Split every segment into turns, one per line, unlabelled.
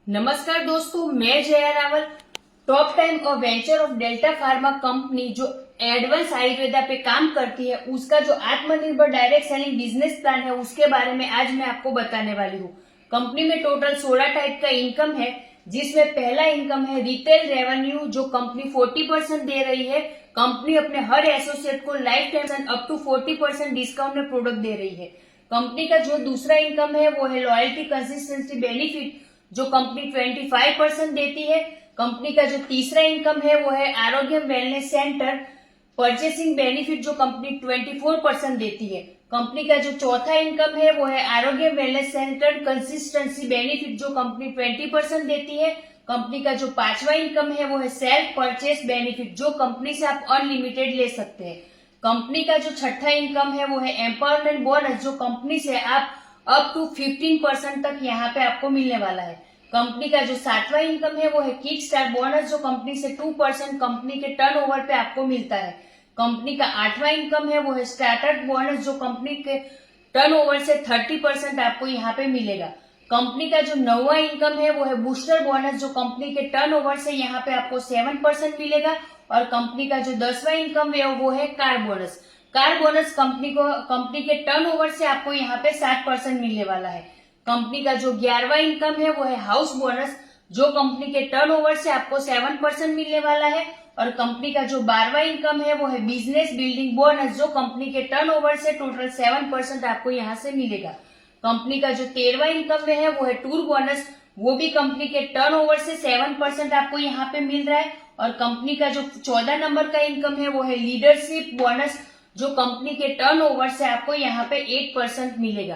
नमस्कार दोस्तों, मैं जया रावल। टॉप टाइम और venture of delta pharma company जो एडवांस आयुर्वेदा पे काम करती है, उसका जो आत्मनिर्भर डायरेक्ट सेलिंग बिजनेस प्लान है, उसके बारे में आज मैं आपको बताने वाली हूँ। कंपनी में टोटल 16 टाइप का इनकम है, जिसमें पहला इनकम है रिटेल रेवेन्यू, जो कंपनी 40% दे रही है। कंपनी अपने हर एसोसिएट को life time up to 40% discount में प्रोडक्ट दे रही है। कंपनी का जो दूसरा इनकम है वो है लॉयल्टी कंसिस्टेंसी बेनिफिट, जो कंपनी 25% देती है। कंपनी का जो तीसरा इनकम है वो है आरोग्य वेलनेस सेंटर परचेसिंग बेनिफिट, जो कंपनी 24% देती है। कंपनी का जो चौथा इनकम है वो है आरोग्य वेलनेस सेंटर कंसिस्टेंसी बेनिफिट, जो कंपनी 20% देती है। कंपनी का जो पांचवा इनकम है वो है सेल्फ परचेस बेनिफिट, जो कंपनी से आप अनलिमिटेड ले सकते हैं। कंपनी का जो छठा इनकम है वो है एम्पावरमेंट बोनस, जो कंपनी से आप अप टू 15% तक यहाँ पे आपको मिलने वाला है। कंपनी का जो सातवां इनकम है वो है किक स्टार्ट बोनस, जो कंपनी से 2% कंपनी के टर्नओवर पे आपको मिलता है। कंपनी का आठवां इनकम है वो है स्टार्टअप बोनस, जो कंपनी के टर्नओवर से 30% आपको यहाँ पे मिलेगा। कंपनी का जो नौवां इनकम है वो है बूस्टर बोनस, जो कंपनी के टर्नओवर से यहाँ पे आपको 7% मिलेगा। और कंपनी का जो 10वां इनकम है वो है car bonus. Car bonus company के टर्नओवर से आपको यहाँ पे 7% मिलने वाला है। कंपनी का जो 11वां इनकम है वो है हाउस बोनस, जो कंपनी के टर्नओवर से आपको 7% मिलने वाला है। और कंपनी का जो 12वां इनकम है वो है बिजनेस बिल्डिंग बोनस, जो कंपनी के टर्नओवर से टोटल 7% आपको यहाँ से मिलेगा। कंपनी का जो 13वां इनकम है वो है टूर बोनस, वो भी कंपनी के टर्नओवर से 7% आपको यहाँ पे मिल रहा है। और कंपनी का जो 14 नंबर का इनकम है वो है लीडरशिप बोनस, जो कंपनी के टर्नओवर से आपको यहाँ पे 8% मिलेगा।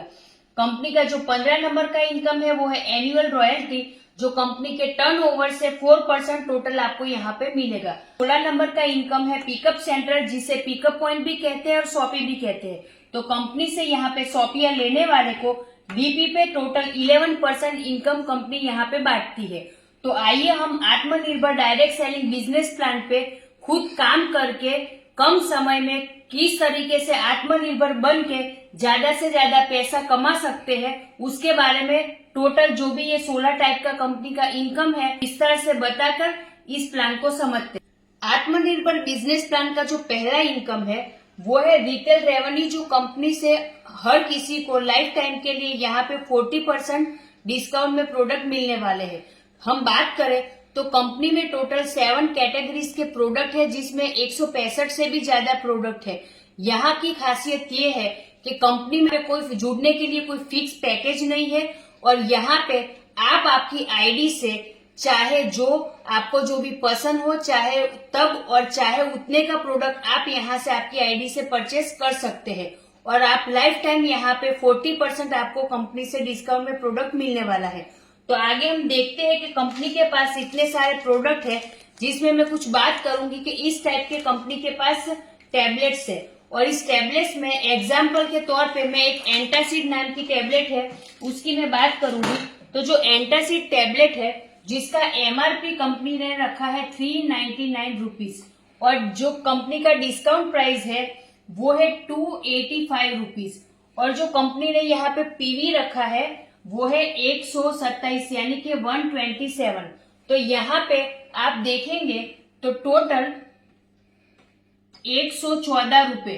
कंपनी का जो 15 नंबर का इनकम है वो है एनुअल रॉयल्टी, जो कंपनी के टर्नओवर से 4% टोटल आपको यहाँ पे मिलेगा। 16 नंबर का इनकम है पिकअप सेंटर, जिसे पिकअप पॉइंट भी कहते हैं और शॉपी भी कहते हैं। तो कंपनी से यहाँ पे शॉपियां लेने वाले को डीपी पे टोटल 11% इनकम कंपनी यहाँ पे बांटती है। तो आइए हम आत्मनिर्भर डायरेक्ट सेलिंग बिजनेस प्लान पे खुद काम करके कम समय में किस तरीके से आत्मनिर्भर बन के ज्यादा से ज्यादा पैसा कमा सकते हैं, उसके बारे में टोटल जो भी ये 16 टाइप का कंपनी का इनकम है, इस तरह से बताकर इस प्लान को समझते हैं। आत्मनिर्भर बिजनेस प्लान का जो पहला इनकम है वो है रिटेल रेवेन्यू, जो कंपनी से हर किसी को लाइफ टाइम के लिए यहाँ पे 40% डिस्काउंट में प्रोडक्ट मिलने वाले हैं। हम बात करें तो कंपनी में टोटल 7 कैटेगरीज के प्रोडक्ट है, जिसमें 165 से भी ज्यादा प्रोडक्ट है। यहाँ की खासियत ये है कि कंपनी में कोई जुड़ने के लिए कोई फिक्स पैकेज नहीं है, और यहाँ पे आप आपकी आईडी से चाहे जो आपको जो भी पसंद हो, चाहे तब और चाहे उतने का प्रोडक्ट आप यहाँ से आपकी आईडी से परचेस कर सकते हैं। और आप लाइफ टाइम यहाँ पे 40% आपको कंपनी से डिस्काउंट में प्रोडक्ट मिलने वाला है। तो आगे हम देखते हैं कि कंपनी के पास इतने सारे प्रोडक्ट है, जिसमें मैं कुछ बात करूंगी कि इस टाइप के कंपनी के पास टैबलेट्स है। और इस टैबलेट्स में एग्जाम्पल के तौर पे मैं एक एंटासिड नाम की टैबलेट है उसकी मैं बात करूंगी। तो जो एंटासिड टैबलेट है, जिसका एमआरपी कंपनी ने रखा है 399 रुपीज, और जो कंपनी का डिस्काउंट प्राइस है वो है 285 रुपीज, और जो कंपनी ने यहाँ पे पीवी रखा है वो है 127 यानी कि 127। तो यहाँ पे आप देखेंगे तो टोटल 114 रुपए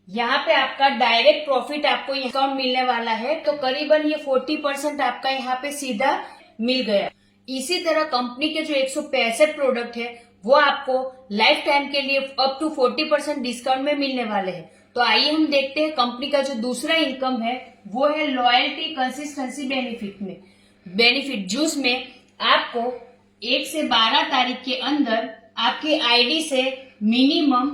यहाँ पे आपका डायरेक्ट प्रॉफिट आपको डिस्काउंट मिलने वाला है। तो करीबन ये 40% आपका यहाँ पे सीधा मिल गया। इसी तरह कंपनी के जो 165 प्रोडक्ट है वो आपको लाइफ टाइम के लिए अप टू 40% डिस्काउंट में मिलने वाले हैं। तो आइए हम देखते हैं कंपनी का जो दूसरा इनकम है वो है लॉयल्टी कंसिस्टेंसी बेनिफिट, जिसमें आपको 1 से 12 तारीख के अंदर आपकी आईडी से मिनिमम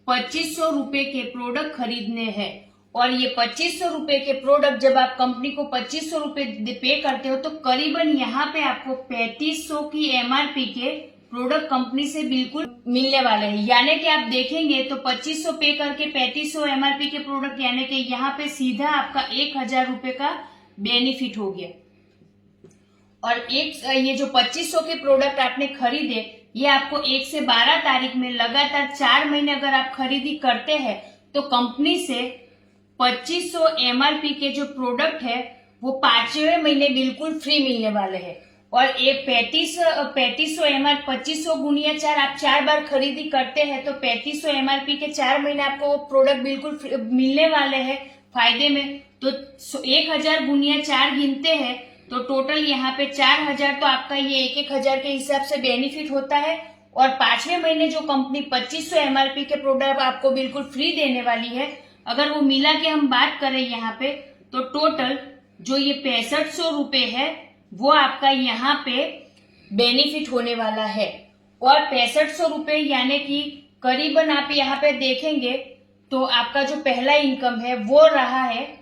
2500 रुपए के प्रोडक्ट खरीदने हैं। और ये 2500 रुपए के प्रोडक्ट जब आप कंपनी को 2500 रुपए पे करते हो, तो करीबन यहाँ पे आपको 3500 की एमआरपी के प्रोडक्ट कंपनी से बिल्कुल मिलने वाले हैं। यानी कि आप देखेंगे तो 2500 पे करके 3500 एमआरपी के प्रोडक्ट, यानी कि यहाँ पे सीधा आपका 1000 रुपए का बेनिफिट हो गया। और ये जो 2500 के प्रोडक्ट आपने खरीदे, ये आपको 1 से 12 तारीख में लगातार 4 महीने अगर आप खरीदी करते हैं, तो कंपनी से 2500 एमआरपी के जो प्रोडक्ट है वो 5वें महीने बिल्कुल फ्री मिलने वाले हैं। और ये 3500 एमआर 2500 गुणिया 4 आप 4 बार खरीदी करते हैं तो 3500 एमआरपी के 4 महीने आपको वो प्रोडक्ट बिल्कुल मिलने वाले हैं फायदे में। तो 1000 गुणिया 4 गिनते हैं तो टोटल यहाँ पे 4000, तो आपका ये 1000 के हिसाब से बेनिफिट होता है। और 5वें महीने जो कंपनी 2500 एमआरपी के प्रोडक्ट आपको बिल्कुल फ्री देने वाली है, अगर वो मिला के हम बात करें यहाँ पे तो टोटल जो ये 6500 रुपए है वो आपका यहाँ पे बेनिफिट होने वाला है। और 6500 रुपए यानी कि करीबन आप यहाँ पे देखेंगे तो आपका जो पहला इनकम है वो रहा है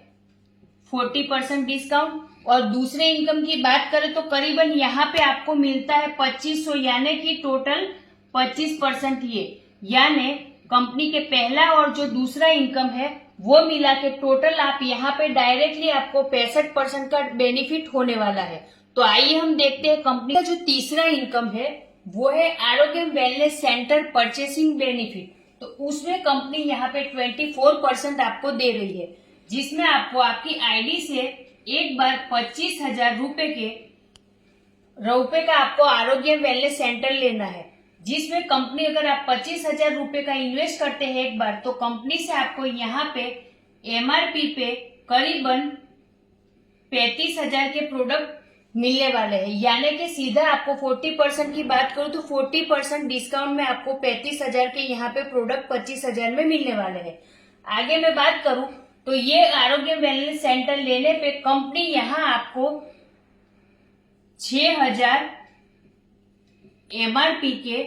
40% डिस्काउंट, और दूसरे इनकम की बात करें तो करीबन यहाँ पे आपको मिलता है 2500 यानी कि टोटल 25% ये, यानी कंपनी के पहला और जो दूसरा इनकम है वो मिला के टोटल आप यहाँ पे डायरेक्टली आपको 65% का बेनिफिट होने वाला है। तो आइए हम देखते हैं कंपनी का जो तीसरा इनकम है वो है आरोग्य वेलनेस सेंटर परचेसिंग बेनिफिट। तो उसमें कंपनी यहाँ पे 24% आपको दे रही है, जिसमें आपको आपकी आईडी से एक बार 25,000 रुपए का आपको आरोग्य वेलनेस सेंटर लेना है, जिसमें कंपनी अगर आप 25,000 रुपए का इन्वेस्ट करते हैं एक बार तो कंपनी से आपको यहाँ पे एमआरपी पे करीबन 35,000 के प्रोडक्ट मिलने वाले हैं, यानी कि सीधा आपको 40% की बात करूं तो 40% डिस्काउंट में आपको 35,000 के यहाँ पे प्रोडक्ट 25,000 में मिलने वाले हैं। आगे मैं बात करूं तो ये आरोग्य वेलनेस सेंटर लेने पे कंपनी यहाँ आपको 6,000 एमआरपी के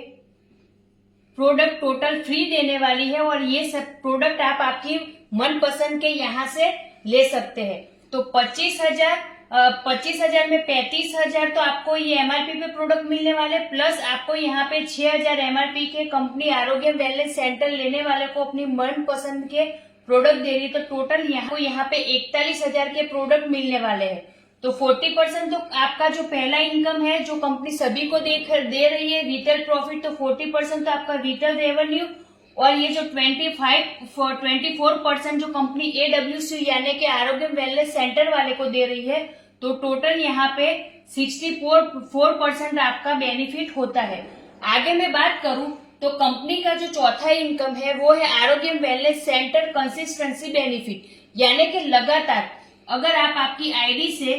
प्रोडक्ट टोटल फ्री देने वाली है, और ये सब प्रोडक्ट आप आपकी मनपसंद के यहाँ से ले सकते हैं। तो 25,000 में 35,000 तो आपको ये एमआरपी पे प्रोडक्ट मिलने वाले, प्लस आपको यहाँ पे 6,000 एमआरपी के कंपनी आरोग्य वेलनेस सेंटर लेने वाले को अपनी मनपसंद के प्रोडक्ट दे रही है। तो टोटल यहाँ पे 41,000 के प्रोडक्ट मिलने वाले हैं। तो 40% तो आपका जो पहला इनकम है जो कंपनी सभी को दे रही है रिटेल प्रॉफिट, तो 40% तो आपका रिटेल रेवेन्यू, और ये जो 24% जो कंपनी AWC यानी कि आरोग्य वेलनेस सेंटर वाले को दे रही है, तो टोटल यहाँ पे 64% आपका बेनिफिट होता है। आगे मैं बात करूं तो कंपनी का जो चौथा इनकम है वो है आरोग्य वेलनेस सेंटर कंसिस्टेंसी बेनिफिट, यानी कि लगातार अगर आप आपकी आईडी से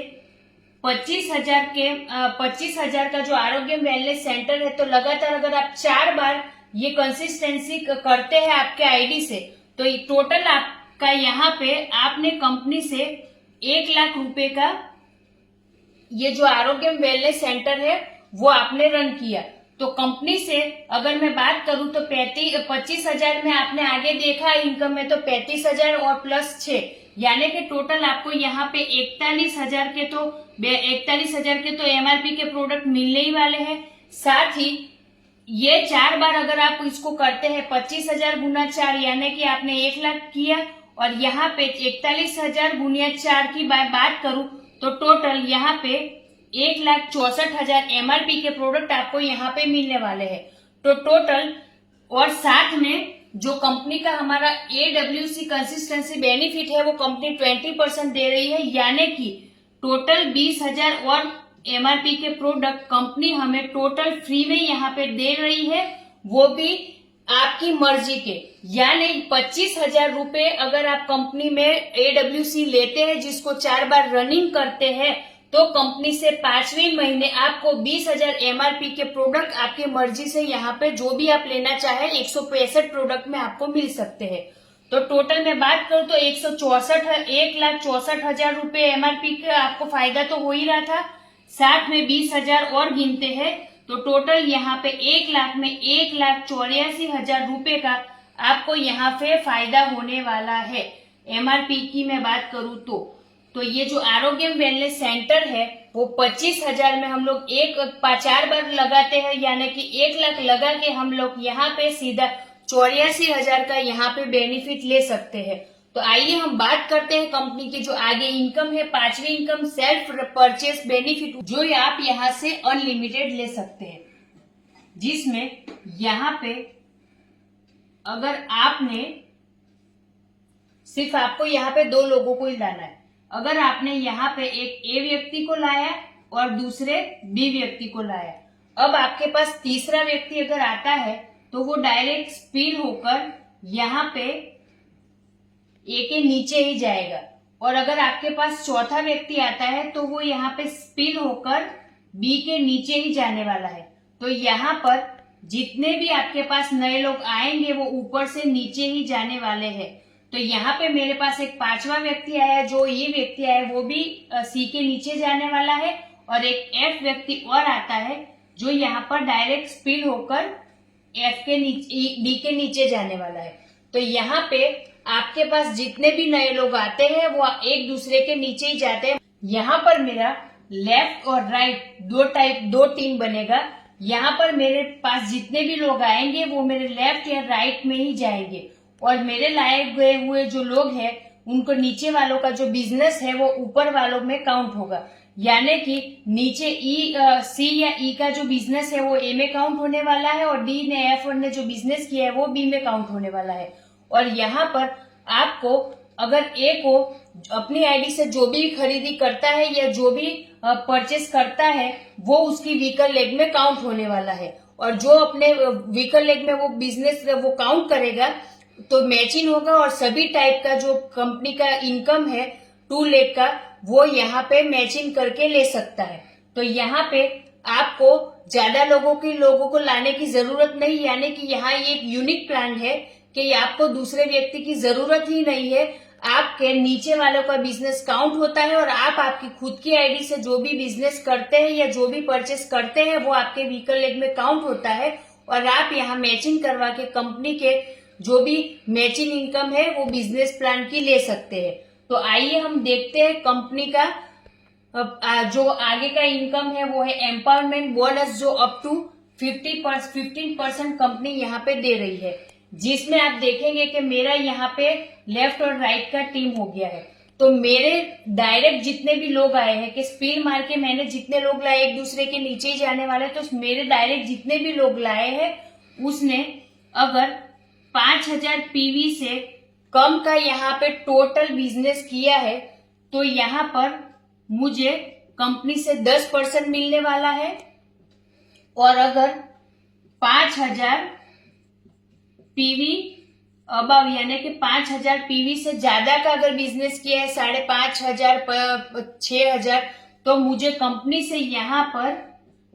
25,000 का जो आरोग्य वेलनेस सेंटर है तो लगातार अगर आप 4 बार ये कंसिस्टेंसी करते हैं आपके आईडी से तो टोटल आपका यहाँ पे आपने कंपनी से 1 लाख रुपए का ये जो आरोग्य वेलनेस सेंटर है वो आपने रन किया। तो कंपनी से अगर मैं बात करूं तो 25,000 में आपने आगे देखा इनकम में तो 35,000 और प्लस 6 यानी कि टोटल आपको यहाँ पे 41,000 के तो एमआरपी के प्रोडक्ट मिलने ही वाले हैं। साथ ही ये 4 बार अगर आप इसको करते हैं 25,000 गुना 4 यानी कि आपने 1 लाख किया, और यहाँ पे 41,000 गुना 4 की बात करूं तो टोटल यहाँ पे 1,64,000 एमआरपी के प्रोडक्ट आपको यहाँ पे मिलने वाले हैं। तो टोटल और साथ में जो कंपनी का हमारा AWC कंसिस्टेंसी बेनिफिट है वो कंपनी 20% दे रही है, यानी कि टोटल 20,000 और एमआरपी के प्रोडक्ट कंपनी हमें टोटल फ्री में यहाँ पे दे रही है, वो भी आपकी मर्जी के। यानी 25,000 रुपए अगर आप कंपनी में AWC लेते हैं जिसको 4 बार रनिंग करते हैं तो कंपनी से 5वें महीने आपको 20,000 एमआरपी के प्रोडक्ट आपकी मर्जी से यहाँ पे जो भी आप लेना चाहे 165 प्रोडक्ट में आपको मिल सकते हैं। तो टोटल में बात करूं तो 1,64,000 रुपए एमआरपी का आपको फायदा तो हो ही रहा था, साथ में 20,000 और गिनते हैं तो टोटल यहाँ पे 1 लाख में 1,84,000 रुपए का आपको यहाँ पे फायदा होने वाला है। एमआरपी की मैं बात करूं तो ये जो आरोग्य वेलनेस सेंटर है वो 25,000 में हम लोग 4 बार लगाते हैं, यानी कि 1 लाख लगा के हम लोग यहाँ पे सीधा 84,000 का यहाँ पे बेनिफिट ले सकते हैं। तो आइए हम बात करते हैं कंपनी की जो आगे इनकम है, 5वीं इनकम सेल्फ परचेस बेनिफिट, जो आप यहाँ से अनलिमिटेड ले सकते हैं, जिसमें यहाँ पे अगर आपने सिर्फ आपको यहाँ पे 2 लोगों को ही लाना है। अगर आपने यहाँ पे एक ए व्यक्ति को लाया और दूसरे बी व्यक्ति को लाया, अब आपके पास तीसरा व्यक्ति अगर आता है तो वो डायरेक्ट स्पिल होकर यहाँ पे ए के नीचे ही जाएगा, और अगर आपके पास चौथा व्यक्ति आता है तो वो यहाँ पे स्पिल होकर बी के नीचे ही जाने वाला है। तो यहाँ पर जितने भी आपके पास नए लोग आएंगे वो ऊपर से नीचे ही जाने वाले हैं। तो यहाँ पे मेरे पास एक पांचवा व्यक्ति आया, जो ये व्यक्ति आया वो भी सी के नीचे जाने वाला है, और एक एफ व्यक्ति और आता है जो यहाँ पर डायरेक्ट स्पिल होकर एफ के नीचे डी के नीचे जाने वाला है। तो यहाँ पे आपके पास जितने भी नए लोग आते हैं वो एक दूसरे के नीचे ही जाते हैं। यहाँ पर मेरा लेफ्ट और राइट दो टीम बनेगा। यहाँ पर मेरे पास जितने भी लोग आएंगे वो मेरे लेफ्ट या राइट में ही जाएंगे, और मेरे लाए गए हुए जो लोग हैं उनको नीचे वालों का जो बिजनेस है वो ऊपर वालों में काउंट होगा। यानी कि नीचे सी या ई का जो बिजनेस है वो ए में काउंट होने वाला है, और डी ने एफ ने जो बिजनेस किया है वो बी में काउंट होने वाला है। और यहाँ पर आपको अगर ए को अपनी आईडी से जो भी खरीदी करता है या जो भी परचेस करता है वो उसकी वीकर लेग में काउंट होने वाला है, और जो अपने वीकर लेग में वो बिजनेस वो काउंट करेगा तो मैचिंग होगा, और सभी टाइप का जो कंपनी का इनकम है 2 लाख का वो यहाँ पे मैचिंग करके ले सकता है। तो यहाँ पे आपको ज्यादा लोगों को लाने की जरूरत नहीं, यानी कि यहाँ ये एक यूनिक प्लान है कि आपको दूसरे व्यक्ति की जरूरत ही नहीं है। आपके नीचे वालों का बिजनेस काउंट होता है, और आप आपकी खुद की आईडी से जो भी बिजनेस करते हैं या जो भी परचेस करते हैं वो आपके व्हीकल लेग में काउंट होता है, और आप यहाँ मैचिंग करवा के कंपनी के जो भी मैचिंग इनकम है वो बिजनेस प्लान की ले सकते हैं। तो आइए हम देखते हैं कंपनी का जो आगे का इनकम है वो है एम्पावरमेंट बोनस, जो अप टू 15% कंपनी यहाँ पे दे रही है, जिसमें आप देखेंगे कि मेरा यहाँ पे लेफ्ट और राइट का टीम हो गया है। तो मेरे डायरेक्ट जितने भी लोग आए हैं कि स्पिल मार के मैंने जितने लोग लाए एक दूसरे के नीचे ही जाने वाले, तो मेरे डायरेक्ट जितने भी लोग लाए हैं उसने अगर 5000 पीवी से कम का यहाँ पे टोटल बिजनेस किया है तो यहाँ पर मुझे कंपनी से 10% मिलने वाला है, और अगर 5000 पीवी अबव यानी कि 5000 पीवी से ज्यादा का अगर बिजनेस किया है 5500 6000 तो मुझे कंपनी से यहाँ पर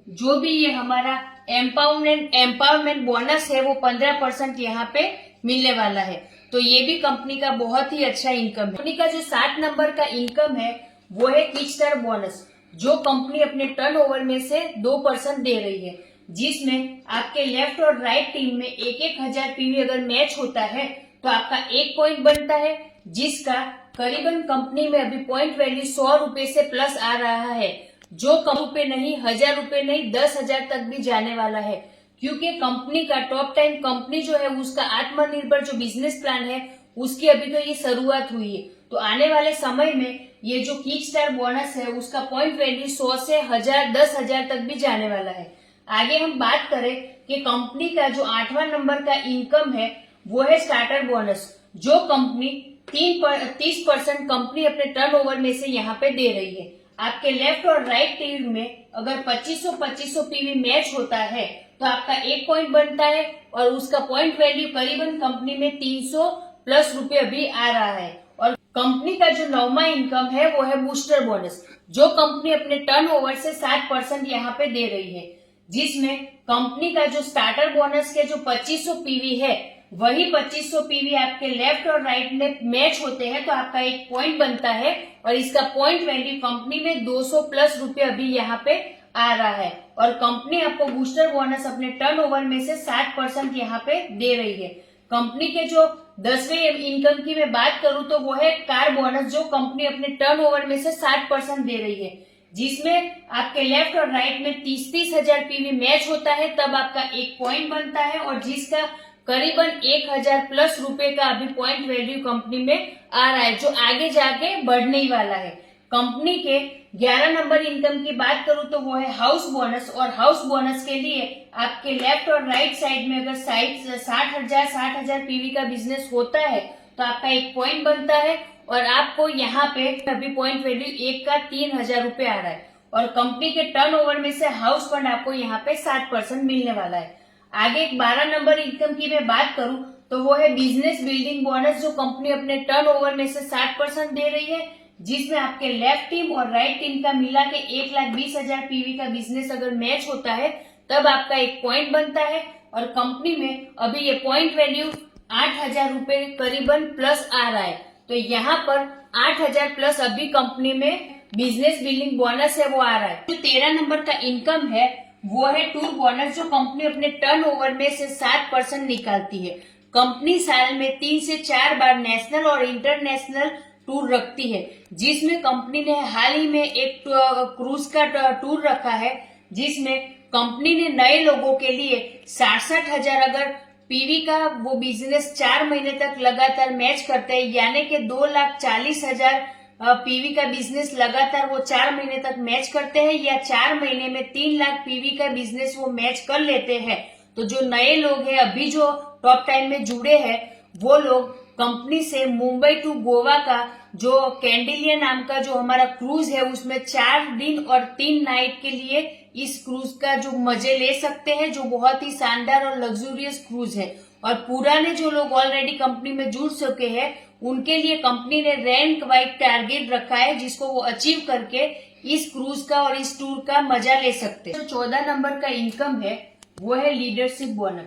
जो भी ये हमारा एम्पावरमेंट बोनस है वो 15% यहाँ पे मिलने वाला है। तो ये भी कंपनी का बहुत ही अच्छा इनकम है। कंपनी का जो 7 नंबर का इनकम है वो है किक स्टार्ट बोनस, जो कंपनी अपने टर्नओवर में से 2% दे रही है, जिसमें आपके लेफ्ट और राइट टीम में 1000 पीवी अगर मैच होता है तो आपका 1 पॉइंट बनता है, जिसका करीबन कंपनी में अभी पॉइंट वैल्यू 100 रुपए से प्लस आ रहा है, जो कम रुपए नहीं 1000 रुपए नहीं 10,000 तक भी जाने वाला है। क्योंकि कंपनी का टॉप 10 कंपनी जो है उसका आत्मनिर्भर जो बिजनेस प्लान है उसकी अभी तो ये शुरुआत हुई है। तो आने वाले समय में ये जो किक स्टार बोनस है उसका पॉइंट वैल्यू 100 से 1000 10,000 तक भी जाने वाला है। आगे हम बात करें कि कंपनी का जो 8वां नंबर का इनकम है वो है स्टार्टर बोनस, जो कंपनी 30% कंपनी अपने टर्नओवर में से यहाँ पे दे रही है। आपके लेफ्ट और राइट टीम में अगर 2500 पीवी मैच होता है तो आपका 1 पॉइंट बनता है, और उसका पॉइंट वैल्यू करीबन कंपनी में 300 प्लस रुपए अभी आ रहा है। और कंपनी का जो 9वां इनकम है वो है बूस्टर बोनस, जो कंपनी अपने टर्नओवर से 7% यहाँ पे दे रही है, जिसमें कंपनी का जो स्टार्टर बोनस के जो 2500 पीवी है वही 2500 पीवी आपके लेफ्ट और राइट में मैच होते हैं तो आपका 1 पॉइंट बनता है, और इसका पॉइंट वैल्यू कंपनी में 200 प्लस रुपए अभी यहाँ पे आ रहा है। और कंपनी आपको बूस्टर बोनस अपने टर्नओवर में से 7% यहाँ पे दे रही है। कंपनी के जो 10वें इनकम की मैं बात करूं तो वो है कार बोनस, जो कंपनी अपने टर्नओवर में से 60% दे रही है, जिसमें आपके लेफ्ट और राइट में 30,000 पीवी मैच होता है तब आपका 1 पॉइंट बनता है, और जिसका करीबन 1000 प्लस रुपए का अभी पॉइंट वैल्यू कंपनी में आ रहा है, जो आगे जाके बढ़ने ही वाला है। कंपनी के 11 नंबर इनकम की बात करूं तो वो है हाउस बोनस, और हाउस बोनस के लिए आपके लेफ्ट और राइट साइड में अगर 60,000 पीवी का बिजनेस होता है तो आपका 1 पॉइंट बनता है, और आपको यहाँ पे अभी पॉइंट वैल्यू 1 का 3,000 रुपए आ रहा है और कंपनी के टर्नओवर में से हाउस फंड आपको यहाँ पे 60% मिलने वाला है। आगे एक 12 नंबर इनकम की मैं बात करूं तो वो है बिजनेस बिल्डिंग बोनस, जो कंपनी अपने टर्नओवर में से 60% दे रही है, जिसमें आपके लेफ्ट टीम और राइट टीम का मिला के 1,20,000 पीवी का बिजनेस अगर मैच होता है तब आपका एक पॉइंट बनता है और कंपनी में अभी ये पॉइंट वैल्यू 8,000 रुपए करीबन प्लस आ रहा है। तो यहाँ पर 8,000 प्लस अभी कंपनी में बिजनेस बिल्डिंग बोनस है वो आ रहा है। जो 13 नंबर का इनकम है वो है टूर बोनस, जो कंपनी अपने टर्नओवर में से 7% निकालती है। कंपनी साल में 3 से 4 बार नेशनल और इंटरनेशनल टूर रखती है, जिसमें कंपनी ने हाल ही में एक क्रूज का टूर रखा है, जिसमें कंपनी ने नए लोगों के लिए 67,000 अगर पीवी का वो बिजनेस 4 महीने तक लगातार मैच करते हैं, यानी कि 2,40,000 पीवी का बिजनेस लगातार वो 4 महीने तक मैच करते हैं या 4 महीने में 3 लाख पीवी का बिजनेस वो मैच कर लेते हैं, तो जो नए लोग हैं अभी जो टॉप 10 में जुड़े हैं वो लोग कंपनी से मुंबई टू गोवा का जो कैंडिलिया नाम का जो हमारा क्रूज है उसमें 4 दिन और 3 नाइट के लिए इस क्रूज का जो मजे ले सकते हैं, जो बहुत ही शानदार और लग्जूरियस क्रूज है। और पुराने जो लोग ऑलरेडी कंपनी में जुड़ चुके हैं उनके लिए कंपनी ने रैंक वाइज टारगेट रखा है, जिसको वो अचीव करके इस क्रूज का और इस टूर का मजा ले सकते हैं। जो 14 नंबर का इनकम है वो है लीडरशिप बोनस,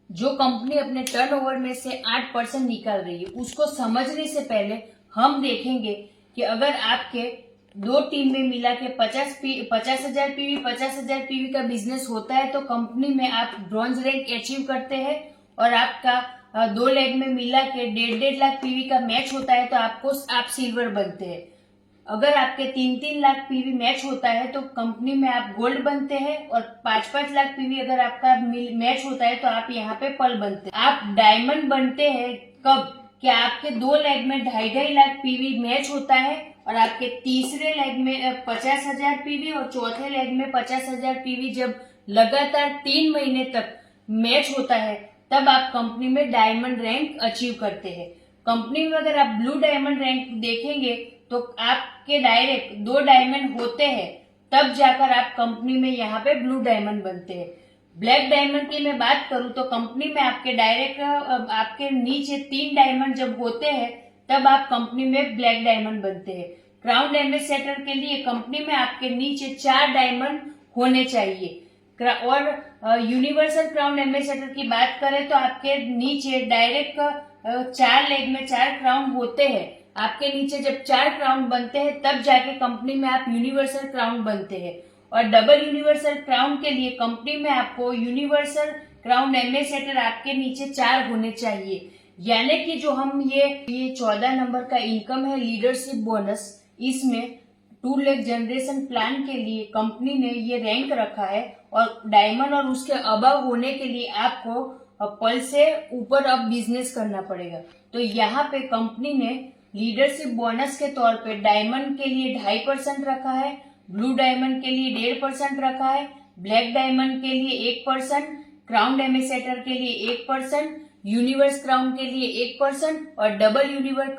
जो कंपनी अपने टर्नओवर में से 8% निकाल रही है। उसको समझने से पहले हम देखेंगे कि अगर आपके दो टीम में मिला के 50,000 पीवी 50,000 पीवी का बिजनेस होता है तो कंपनी में आप ब्रॉन्ज रैंक अचीव करते हैं, और आपका 2 लेग में मिला के 1.5 लाख पीवी का मैच होता है तो आप सिल्वर बनते हैं। अगर आपके 3-3 लाख पीवी मैच होता है तो कंपनी में आप गोल्ड बनते हैं, और 5-5 लाख पीवी अगर आपका मैच होता है तो आप यहाँ पे पर्ल बनते हैं। आप डायमंड बनते हैं कब? क्या आपके 2 लेग में 2.5 लाख पीवी मैच होता है और आपके तीसरे लेग में 50,000 पीवी और चौथे लेग में 50,000 पीवी जब लगातार 3 महीने तक मैच होता है तब आप कंपनी में डायमंड रैंक अचीव करते हैं। कंपनी में अगर आप ब्लू डायमंड रैंक देखेंगे तो आपके डायरेक्ट 2 डायमंड होते हैं, तब जाकर आप कंपनी में यहाँ पे ब्लू डायमंड बनते हैं। ब्लैक डायमंड की मैं बात करूं तो कंपनी में आपके डायरेक्ट आपके नीचे 3 डायमंड जब होते हैं तब आप कंपनी में ब्लैक डायमंड बनते हैं। क्राउन एम्बेसडर के लिए कंपनी में आपके नीचे 4 डायमंड होने चाहिए, और यूनिवर्सल क्राउन एम्बेसडर की बात करें तो आपके नीचे डायरेक्ट 4 लेग में 4 क्राउन होते हैं। आपके नीचे जब 4 क्राउन बनते हैं तब जाके कंपनी में आप यूनिवर्सल क्राउन बनते हैं। और डबल यूनिवर्सल क्राउन के लिए कंपनी में आपको यूनिवर्सल क्राउन एम्बेसडर आपके नीचे 4 होने चाहिए। यानी कि जो हम ये 14 नंबर का इनकम है लीडरशिप बोनस, इसमें 2 लाख जनरेशन प्लान के लिए कंपनी ने ये रैंक रखा है, और डायमंड और उसके अबव होने के लिए आपको पर्ल से ऊपर अब बिजनेस करना पड़ेगा। तो यहाँ पे कंपनी ने लीडरशिप बोनस के तौर पे डायमंड के लिए 2.5% रखा है, ब्लू डायमंड के लिए 1.5% रखा है, ब्लैक डायमंड के लिए 1%, क्राउन एम्बेसडर के लिए 1%, यूनिवर्स क्राउन के लिए 1% और डबल यूनिवर्स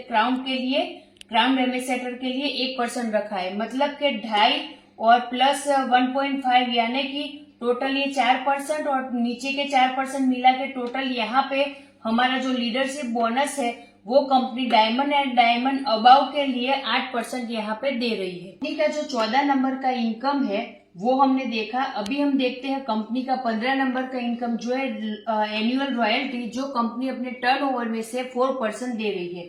क्राउन के लिए क्राउन एम्बेसडर के लिए 1% रखा है। मतलब कि 2.5 और प्लस 1.5 यानी कि टोटल ये 4% और नीचे के 4% मिला के टोटल यहाँ पे हमारा जो लीडरशिप बोनस है वो company diamond and diamond above के लिए 8% यहाँ पे दे रही है। कंपनी का जो 14 नंबर का इनकम है वो हमने देखा। अभी हम देखते हैं कंपनी का 15 नंबर का इनकम जो है एनुअल रॉयल्टी, जो कंपनी अपने टर्नओवर में से 4% दे रही है,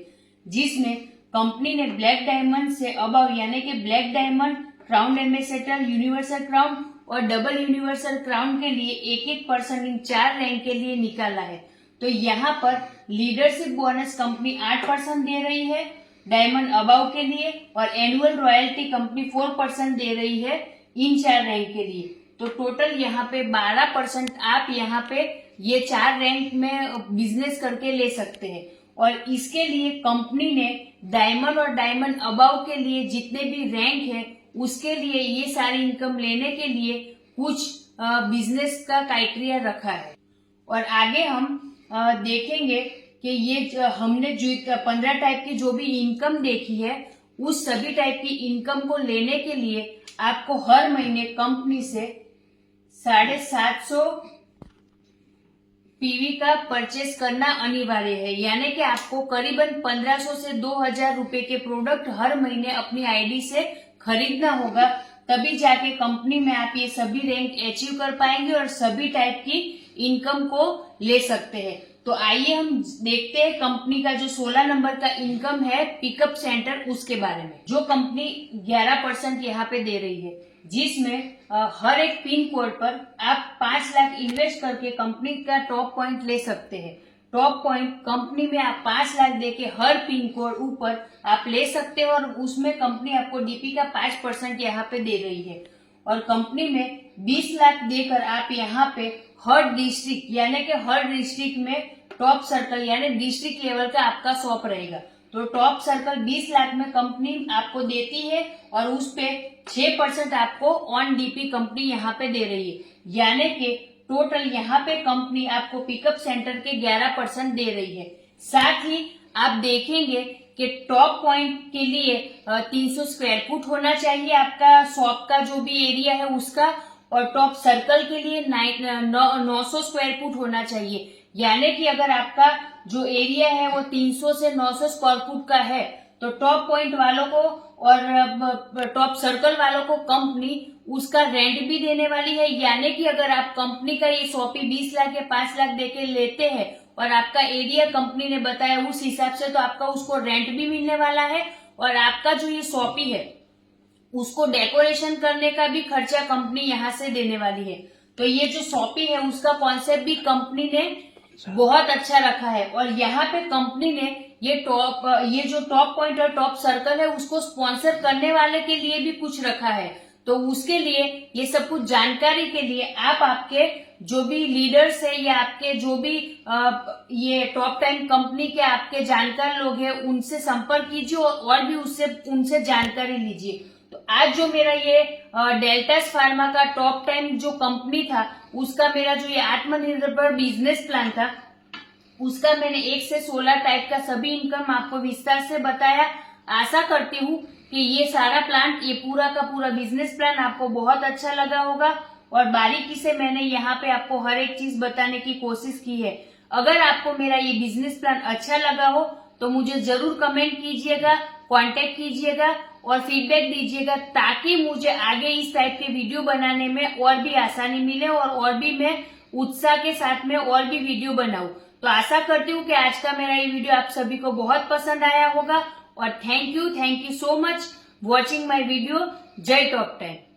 जिसमें कंपनी ने ब्लैक डायमंड से अबाव यानी कि black diamond, crown ambassador, universal crown और डबल यूनिवर्सल क्राउन के लिए 1-1% इन 4 रैंक के लिए निकाला है। तो यहाँ पर लीडरशिप बोनस कंपनी 8% दे रही है डायमंड अबाव के लिए, और एनुअल रॉयल्टी कंपनी 4% दे रही है इन 4 रैंक के लिए। तो टोटल यहाँ पे 12% आप यहाँ पे ये 4 रैंक में बिजनेस करके ले सकते हैं। और इसके लिए कंपनी ने डायमंड और डायमंड अबाव के लिए जितने भी रैंक है उसके लिए ये सारी इनकम लेने के लिए कुछ बिजनेस का क्राइटेरिया रखा है। और आगे हम देखेंगे कि ये हमने जो 15 टाइप की जो भी इनकम देखी है, उस सभी टाइप की इनकम को लेने के लिए आपको हर महीने कंपनी से 750 पीवी का परचेस करना अनिवार्य है। यानी कि आपको करीबन 1500 से 2000 रुपए के प्रोडक्ट हर महीने अपनी आईडी से खरीदना होगा, तभी जाके कंपनी में आप ये सभी रैंक अचीव कर पाएंगे और सभी टाइप की इनकम को ले सकते हैं। तो आइए हम देखते हैं कंपनी का जो 16 नंबर का इनकम है पिकअप सेंटर, उसके बारे में। जो कंपनी 11% यहाँ पे दे रही है, जिसमें हर एक पिन कोड पर आप 5 लाख इन्वेस्ट करके कंपनी का टॉप पॉइंट ले सकते हैं। टॉप पॉइंट कंपनी में आप 5 लाख देके हर पिन कोड ऊपर आप ले सकते हो और उसमें कंपनी आपको डीपी का 5% यहाँ पे दे रही है। और कंपनी में 20 लाख देकर आप यहाँ पे हर डिस्ट्रिक्ट यानी कि हर डिस्ट्रिक्ट में टॉप सर्कल यानी डिस्ट्रिक्ट लेवल का आपका शॉप रहेगा। तो टॉप सर्कल 20 लाख में कंपनी आपको देती है और उस पे 6% आपको ऑन डीपी कंपनी यहाँ पे दे रही है। यानी कि टोटल यहाँ पे कंपनी आपको पिकअप सेंटर के 11% दे रही है। साथ ही आप देखेंगे कि टॉप पॉइंट के लिए 300 स्क्वायर फुट होना चाहिए आपका शॉप का जो भी एरिया है उसका, और टॉप सर्कल के लिए 900 स्क्वायर फुट होना चाहिए। यानी कि अगर आपका जो एरिया है वो 300 से 900 स्क्वायर फुट का है, तो टॉप पॉइंट वालों को और टॉप सर्कल वालों को कंपनी उसका रेंट भी देने वाली है। यानी कि अगर आप कंपनी का ये शॉप ही 20 लाख या 5 लाख देके लेते हैं और आपका एरिया कंपनी ने बताया उस हिसाब से, तो आपका उसको रेंट भी मिलने वाला है और आपका जो ये शॉपी है उसको डेकोरेशन करने का भी खर्चा कंपनी यहाँ से देने वाली है। तो ये जो शॉपी है उसका कॉन्सेप्ट भी कंपनी ने बहुत अच्छा रखा है। और यहाँ पे कंपनी ने ये जो टॉप पॉइंट और टॉप सर्कल है उसको स्पॉन्सर करने वाले के लिए भी कुछ रखा है। तो उसके लिए ये सब कुछ जानकारी के लिए आप आपके जो भी लीडर्स है या आपके जो भी ये टॉप 10 कंपनी के आपके जानकार लोग हैं उनसे संपर्क कीजिए और भी उनसे जानकारी लीजिए। तो आज जो मेरा ये डेल्टास फार्मा का टॉप 10 जो कंपनी था उसका मेरा जो ये आत्मनिर्भर बिजनेस प्लान था उसका मैंने 1 से 16 टाइप का सभी इनकम आपको विस्तार से बताया। आशा करती हूँ कि ये सारा प्लान, ये पूरा का पूरा बिजनेस प्लान आपको बहुत अच्छा लगा होगा और बारीकी से मैंने यहाँ पे आपको हर एक चीज बताने की कोशिश की है। अगर आपको मेरा ये बिजनेस प्लान अच्छा लगा हो तो मुझे जरूर कमेंट कीजिएगा, कांटेक्ट कीजिएगा और फीडबैक दीजिएगा, ताकि मुझे आगे इस टाइप के वीडियो बनाने में और भी आसानी मिले और भी मैं उत्साह के साथ में और भी वीडियो बनाऊं। तो आशा करती हूँ कि आज का मेरा ये वीडियो आप सभी को बहुत पसंद आया होगा और thank you so much watching my video. जय टॉप 10।